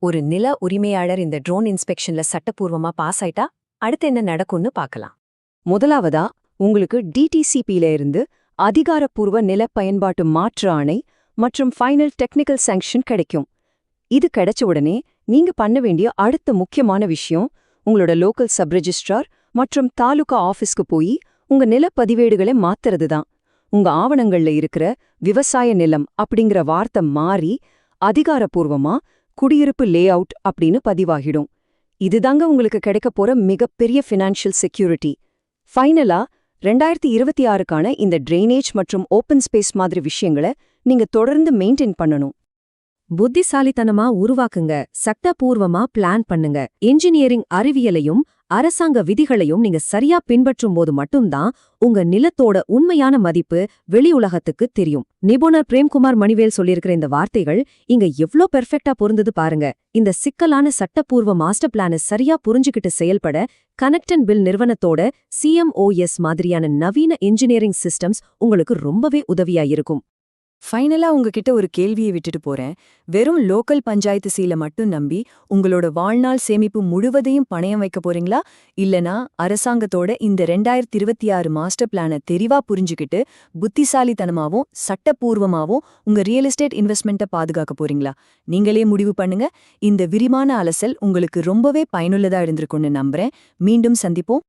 ஒரு நில உரிமையாளர் இந்த ட்ரோன் இன்ஸ்பெக்ஷன்ல சட்டப்பூர்வமா பாஸ் ஆயிட்டா அடுத்து என்ன நடக்கும்னு பார்க்கலாம். முதலாவதா உங்களுக்கு டிடிசிபில இருந்து அதிகாரப்பூர்வ நில பயன்பாட்டு மாற்று ஆணை மற்றும் ஃபைனல் டெக்னிக்கல் சாங்ஷன் கிடைக்கும். இது கிடைச்ச உடனே நீங்க பண்ண வேண்டிய அடுத்த முக்கியமான விஷயம் உங்களோட லோக்கல் சப் ரெஜிஸ்ட்ரார் மற்றும் தாலுகா ஆஃபீஸ்க்கு போய் உங்க நில பதிவேடுகளை மாத்துறது தான். உங்க ஆவணங்கள்ல இருக்கிற விவசாய நிலம் அப்படிங்கிற வார்த்தை மாறி அதிகாரப்பூர்வமா குடியிருப்பு லே அவுட் அப்படின்னு பதிவாகிடும். இதுதாங்க உங்களுக்கு கிடைக்க போற மிகப்பெரிய ஃபினான்ஷியல் செக்யூரிட்டி. ஃபைனலா 2026க்கான இந்த ட்ரைனேஜ் மற்றும் ஓப்பன் ஸ்பேஸ் மாதிரி விஷயங்களை நீங்க தொடர்ந்து மெயின்டைன் பண்ணணும். புத்திசாலித்தனமா உருவாக்குங்க, சட்டப்பூர்வமா பிளான் பண்ணுங்க. இன்ஜினியரிங் அறிவியலையும் அரசாங்க விதிகளையும் நீங்க சரியா பின்பற்றும் போது மட்டும்தான் உங்க நிலத்தோட உண்மையான மதிப்பு வெளி உலகத்துக்கு தெரியும். நிபுணர் பிரேம்குமார் மணிவேல் சொல்லியிருக்கிற இந்த வார்த்தைகள் இங்க எவ்ளோ பெர்ஃபெக்ட்டா பொருந்தது பாருங்க. இந்த சிக்கலான சட்டப்பூர்வ மாஸ்டர் பிளானை சரியா புரிஞ்சுக்கிட்டு செயல்பட கனெக்ட் அண்ட் பில் நிறுவனத்தோட CMOS மாதிரியான நவீன இன்ஜினியரிங் சிஸ்டம்ஸ் உங்களுக்கு ரொம்பவே உதவியா இருக்கும். ஃபைனலா உங்ககிட்ட ஒரு கேள்வியை விட்டுட்டு போறேன். வெறும் லோக்கல் பஞ்சாயத்து சீல மட்டும் நம்பி உங்களோட வாழ்நாள் சேமிப்பு முழுவதையும் பணயம் வைக்க போறீங்களா? இல்லனா அரசாங்கத்தோட இந்த 2026 மாஸ்டர் பிளானை தெரிவா புரிஞ்சுக்கிட்டு புத்திசாலித்தனமாவும் சட்டப்பூர்வமாவும் உங்க ரியல் எஸ்டேட் இன்வெஸ்ட்மெண்ட்டை பாதுகாக்க போறீங்களா? நீங்களே முடிவு பண்ணுங்க. இந்த விரிவான அலசல் உங்களுக்கு ரொம்பவே பயனுள்ளதா இருந்திருக்கும்னு நம்புறேன். மீண்டும் சந்திப்போம்.